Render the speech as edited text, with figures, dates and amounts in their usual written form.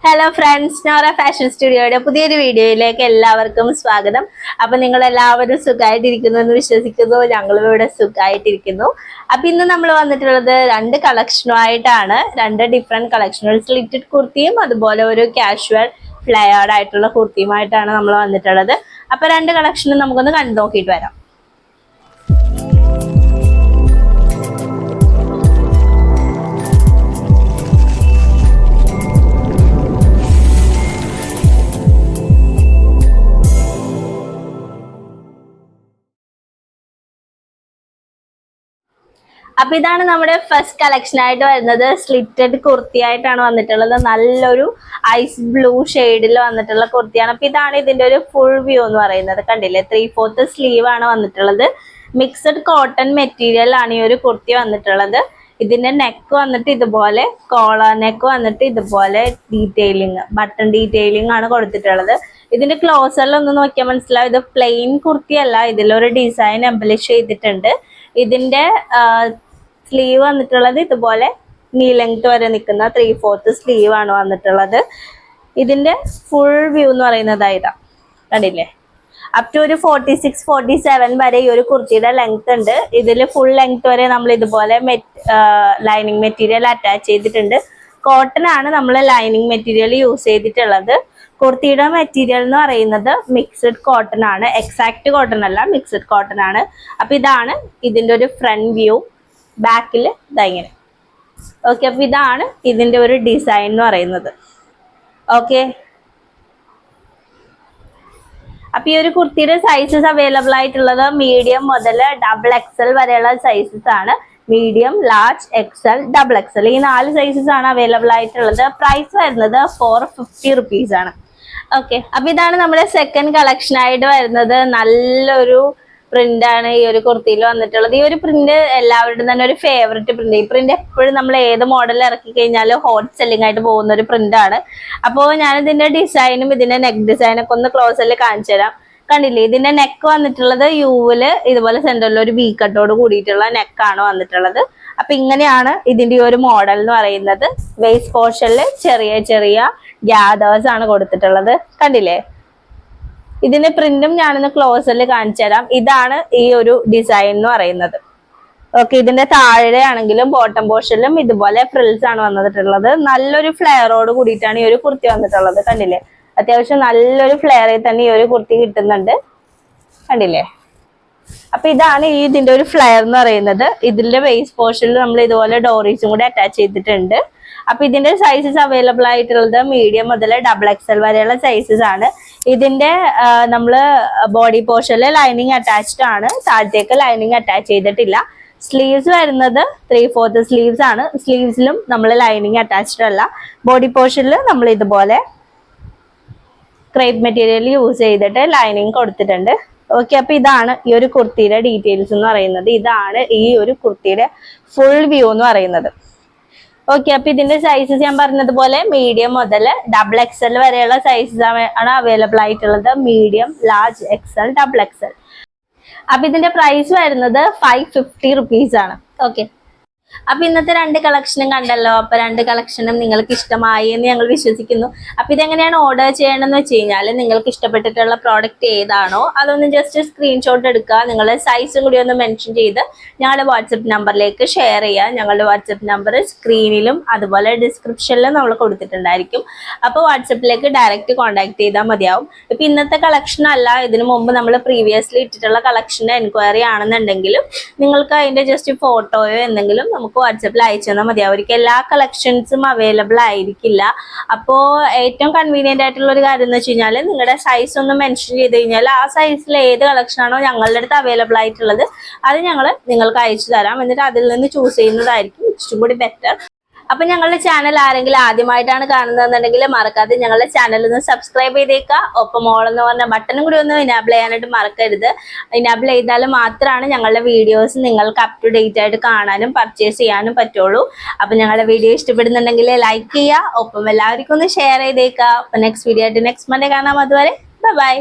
Hello friends, Nora fashion സ്റ്റുഡിയോയുടെ പുതിയൊരു വീഡിയോയിലേക്ക് എല്ലാവർക്കും സ്വാഗതം. അപ്പൊ നിങ്ങൾ എല്ലാവരും സുഖമായിട്ടിരിക്കുന്നു എന്ന് വിശ്വസിക്കുന്നു. ഞങ്ങളും ഇവിടെ സുഖമായിട്ടിരിക്കുന്നു. അപ്പൊ ഇന്ന് നമ്മൾ വന്നിട്ടുള്ളത് രണ്ട് കളക്ഷനുമായിട്ടാണ്. രണ്ട് ഡിഫറെന്റ് കളക്ഷനുകൾ, സ്ലിറ്റഡ് കുർത്തിയും അതുപോലെ ഒരു കാഷ്വൽ ഫ്ലെയർഡ് ആയിട്ടുള്ള കുർത്തിയുമായിട്ടാണ് നമ്മൾ വന്നിട്ടുള്ളത്. അപ്പൊ രണ്ട് കളക്ഷനും നമുക്കൊന്ന് കണ്ടു നോക്കിയിട്ട് വരാം. അപ്പൊ ഇതാണ് നമ്മുടെ ഫസ്റ്റ് കളക്ഷൻ ആയിട്ട് വരുന്നത്. സ്ലിറ്റഡ് കുർത്തി ആയിട്ടാണ് വന്നിട്ടുള്ളത്. നല്ലൊരു ഐസ് ബ്ലൂ ഷെയ്ഡിൽ വന്നിട്ടുള്ള കുർത്തിയാണ്. അപ്പൊ ഇതാണ് ഇതിന്റെ ഒരു ഫുൾ വ്യൂ എന്ന് പറയുന്നത്. കണ്ടില്ലേ, 3/4 സ്ലീവ് ആണ് വന്നിട്ടുള്ളത്. മിക്സഡ് കോട്ടൺ മെറ്റീരിയൽ ആണ് ഈ ഒരു കുർത്തി വന്നിട്ടുള്ളത്. ഇതിന്റെ നെക്ക് വന്നിട്ട് ഇതുപോലെ, കോളർ നെക്ക് വന്നിട്ട് ഇതുപോലെ ഡീറ്റെയിലിംഗ്, ബട്ടൺ ഡീറ്റെയിലിംഗ് ആണ് കൊടുത്തിട്ടുള്ളത്. ഇതിന്റെ ക്ലോസറിൽ ഒന്ന് നോക്കിയാൽ മനസ്സിലാവും, ഇത് പ്ലെയിൻ കുർത്തി അല്ല, ഇതിലൊരു ഡിസൈൻ എംബലിഷ് ചെയ്തിട്ടുണ്ട്. ഇതിന്റെ സ്ലീവ് വന്നിട്ടുള്ളത് ഇതുപോലെ നീ ലെങ്ത് വരെ നിൽക്കുന്ന 3/4 സ്ലീവ് ആണ് വന്നിട്ടുള്ളത്. ഇതിന്റെ ഫുൾ വ്യൂ എന്ന് പറയുന്നത് ഇതാ, കണ്ടില്ലേ, അപ് ടു ഒരു 46-47 വരെ ഈ ഒരു കുർത്തിയുടെ ലെങ്ത് ഉണ്ട്. ഇതിൽ ഫുൾ ലെങ്ത് വരെ നമ്മൾ ഇതുപോലെ ലൈനിങ് മെറ്റീരിയൽ അറ്റാച്ച് ചെയ്തിട്ടുണ്ട്. കോട്ടൺ ആണ് നമ്മൾ ലൈനിങ് മെറ്റീരിയൽ യൂസ് ചെയ്തിട്ടുള്ളത്. കുർത്തിയുടെ മെറ്റീരിയൽ എന്ന് പറയുന്നത് മിക്സഡ് കോട്ടൺ ആണ്, എക്സാക്ട് കോട്ടൺ അല്ല, മിക്സഡ് കോട്ടൺ ആണ്. അപ്പൊ ഇതാണ് ഇതിന്റെ ഒരു ഫ്രണ്ട് വ്യൂ. ബാക്കിൽ ഇങ്ങനെ. ഓക്കെ, അപ്പൊ ഇതാണ് ഇതിന്റെ ഒരു ഡിസൈൻ എന്ന് പറയുന്നത്. ഓക്കെ, അപ്പൊ ഈ ഒരു കുർത്തിയുടെ സൈസസ് അവൈലബിൾ ആയിട്ടുള്ളത് മീഡിയം മുതൽ XXL വരെയുള്ള സൈസസ് ആണ്. മീഡിയം, ലാർജ്, XL, XXL ഈ 4 സൈസസ് ആണ് അവൈലബിൾ ആയിട്ടുള്ളത്. പ്രൈസ് വരുന്നത് 450 റുപ്പീസ് ആണ്. ഓക്കെ, അപ്പൊ ഇതാണ് നമ്മുടെ സെക്കൻഡ് കളക്ഷൻ ആയിട്ട് വരുന്നത്. നല്ലൊരു പ്രിന്റ് ആണ് ഈ ഒരു കുർത്തിയിൽ വന്നിട്ടുള്ളത്. ഈ ഒരു പ്രിന്റ് എല്ലാവരുടെയും തന്നെ ഒരു ഫേവററ്റ് പ്രിന്റ്. ഈ പ്രിന്റ് എപ്പോഴും നമ്മൾ ഏത് മോഡൽ ഇറക്കി കഴിഞ്ഞാലും ഹോട്ട് സെല്ലിംഗ് ആയിട്ട് പോകുന്ന ഒരു പ്രിന്റ് ആണ്. അപ്പോൾ ഞാൻ ഇതിന്റെ ഡിസൈനും ഇതിന്റെ നെക്ക് ഡിസൈനൊക്കെ ഒന്ന് ക്ലോസിൽ കാണിച്ചു തരാം. കണ്ടില്ലേ, ഇതിന്റെ നെക്ക് വന്നിട്ടുള്ളത് യൂവില് ഇതുപോലെ സെന്ററിൽ ഒരു വി കട്ടോട് കൂടിയിട്ടുള്ള നെക്കാണ് വന്നിട്ടുള്ളത്. അപ്പൊ ഇങ്ങനെയാണ് ഇതിന്റെ ഈ ഒരു മോഡൽ എന്ന് പറയുന്നത്. വേസ്റ്റ് പോർഷനിൽ ചെറിയ ചെറിയ ഗ്യാദേഴ്സ് ആണ് കൊടുത്തിട്ടുള്ളത്. കണ്ടില്ലേ, ഇതിന്റെ പ്രിന്റും ഞാനൊന്ന് ക്ലോസിൽ കാണിച്ചു തരാം. ഇതാണ് ഈ ഒരു ഡിസൈൻ എന്ന് പറയുന്നത്. ഓക്കെ, ഇതിന്റെ താഴെ ആണെങ്കിലും ബോട്ടം പോർഷനിലും ഇതുപോലെ ഫ്രിൽസ് ആണ് വന്നിട്ടുള്ളത്. നല്ലൊരു ഫ്ലെയറോട് കൂടിയിട്ടാണ് ഈ ഒരു കുർത്തി വന്നിട്ടുള്ളത്. കണ്ടില്ലേ, അത്യാവശ്യം നല്ലൊരു ഫ്ലെയറിൽ തന്നെ ഈ ഒരു കുർത്തി കിട്ടുന്നുണ്ട്. കണ്ടില്ലേ, അപ്പൊ ഇതാണ് ഈ ഇതിന്റെ ഒരു ഫ്ലെയർ എന്ന് പറയുന്നത്. ഇതിന്റെ ബേസ് പോർഷനിൽ നമ്മൾ ഇതുപോലെ ഡോറീസും കൂടി അറ്റാച്ച് ചെയ്തിട്ടുണ്ട്. അപ്പൊ ഇതിന്റെ സൈസസ് അവൈലബിൾ ആയിട്ടുള്ളത് മീഡിയം മുതൽ XXL വരെയുള്ള സൈസസ് ആണ്. ഇതിന്റെ നമ്മള് ബോഡി പോർഷനിൽ ലൈനിങ് അറ്റാച്ച്ഡ് ആണ്, താഴത്തേക്ക് ലൈനിങ് അറ്റാച്ച് ചെയ്തിട്ടില്ല. സ്ലീവ്സ് വരുന്നത് 3/4 സ്ലീവ്സ് ആണ്. സ്ലീവ്സിലും നമ്മൾ ലൈനിങ് അറ്റാച്ച്ഡ് അല്ല. ബോഡി പോർഷനിൽ നമ്മൾ ഇതുപോലെ ക്രേപ്പ് മെറ്റീരിയൽ യൂസ് ചെയ്തിട്ട് ലൈനിങ് കൊടുത്തിട്ടുണ്ട്. ഓക്കെ, അപ്പൊ ഇതാണ് ഈ ഒരു കുർത്തിയുടെ ഡീറ്റെയിൽസ് എന്ന് പറയുന്നത്. ഇതാണ് ഈ ഒരു കുർത്തിയുടെ ഫുൾ വ്യൂ എന്ന് പറയുന്നത്. ഓക്കെ, അപ്പൊ ഇതിന്റെ സൈസസ് ഞാൻ പറഞ്ഞതുപോലെ മീഡിയം മുതൽ XXL വരെയുള്ള സൈസസ് ആണ് അവൈലബിൾ ആയിട്ടുള്ളത്. Medium, large, XL, XXL. അപ്പൊ ഇതിന്റെ പ്രൈസ് വരുന്നത് 550 റുപ്പീസ് ആണ്. ഓക്കെ, അപ്പൊ ഇന്നത്തെ രണ്ട് കളക്ഷനും കണ്ടല്ലോ. അപ്പൊ രണ്ട് കളക്ഷനും നിങ്ങൾക്ക് ഇഷ്ടമായി എന്ന് ഞങ്ങൾ വിശ്വസിക്കുന്നു. അപ്പൊ ഇതെങ്ങനെയാണ് ഓർഡർ ചെയ്യണമെന്ന് വെച്ച് കഴിഞ്ഞാൽ, നിങ്ങൾക്ക് ഇഷ്ടപ്പെട്ടിട്ടുള്ള പ്രോഡക്റ്റ് ഏതാണോ അതൊന്ന് ജസ്റ്റ് സ്ക്രീൻഷോട്ട് എടുക്കുക. നിങ്ങളുടെ സൈസും കൂടി ഒന്ന് മെൻഷൻ ചെയ്ത് ഞങ്ങളുടെ വാട്സപ്പ് നമ്പറിലേക്ക് ഷെയർ ചെയ്യുക. ഞങ്ങളുടെ വാട്സപ്പ് നമ്പർ സ്ക്രീനിലും അതുപോലെ ഡിസ്ക്രിപ്ഷനിലും നമ്മൾ കൊടുത്തിട്ടുണ്ടായിരിക്കും. അപ്പോൾ വാട്സപ്പിലേക്ക് ഡയറക്റ്റ് കോൺടാക്ട് ചെയ്താൽ മതിയാവും. ഇപ്പൊ ഇന്നത്തെ കളക്ഷൻ അല്ല, ഇതിനു മുമ്പ് നമ്മൾ പ്രീവിയസ്ലി ഇട്ടിട്ടുള്ള കളക്ഷൻ്റെ എൻക്വയറി ആണെന്നുണ്ടെങ്കിലും നിങ്ങൾക്ക് അതിന്റെ ജസ്റ്റ് ഫോട്ടോയോ എന്തെങ്കിലും നമുക്ക് വാട്സപ്പിൽ അയച്ചു തന്നാൽ മതി. അവർക്ക് എല്ലാ കളക്ഷൻസും അവൈലബിൾ ആയിരിക്കില്ല. അപ്പോൾ ഏറ്റവും കൺവീനിയന്റ് ആയിട്ടുള്ള ഒരു കാര്യം എന്ന് വെച്ച് കഴിഞ്ഞാൽ, നിങ്ങളുടെ സൈസ് ഒന്ന് മെൻഷൻ ചെയ്ത് കഴിഞ്ഞാൽ ആ സൈസിൽ ഏത് കളക്ഷൻ ആണോ ഞങ്ങളുടെ അടുത്ത് അവൈലബിൾ ആയിട്ടുള്ളത് അത് ഞങ്ങൾ നിങ്ങൾക്ക് അയച്ചു തരാം. എന്നിട്ട് അതിൽ നിന്ന് ചൂസ് ചെയ്യുന്നതായിരിക്കും ഇച്ചിരി കൂടി ബെറ്റർ. അപ്പൊ ഞങ്ങളുടെ ചാനൽ ആരെങ്കിലും ആദ്യമായിട്ടാണ് കാണുന്നതെന്നുണ്ടെങ്കിൽ മറക്കാതെ ഞങ്ങളുടെ ചാനൽ ഒന്ന് സബ്സ്ക്രൈബ് ചെയ്തേക്കുക. ഒപ്പം ഓൾ എന്ന് പറഞ്ഞ ബട്ടണും കൂടി ഒന്ന് ഇനാബിൾ ചെയ്യാനായിട്ട് മറക്കരുത്. ഇനാബിൾ ചെയ്താൽ മാത്രമാണ് ഞങ്ങളുടെ വീഡിയോസ് നിങ്ങൾക്ക് അപ് ടു ഡേറ്റ് ആയിട്ട് കാണാനും പർച്ചേസ് ചെയ്യാനും പറ്റുള്ളൂ. അപ്പൊ ഞങ്ങളുടെ വീഡിയോ ഇഷ്ടപ്പെടുന്നുണ്ടെങ്കിൽ ലൈക്ക് ചെയ്യുക, ഒപ്പം എല്ലാവർക്കും ഒന്ന് ഷെയർ ചെയ്തേക്കുക. അപ്പൊ നെക്സ്റ്റ് വീഡിയോ ആയിട്ട് നെക്സ്റ്റ് മൺഡേ കാണാം. അതുവരെ ബൈ.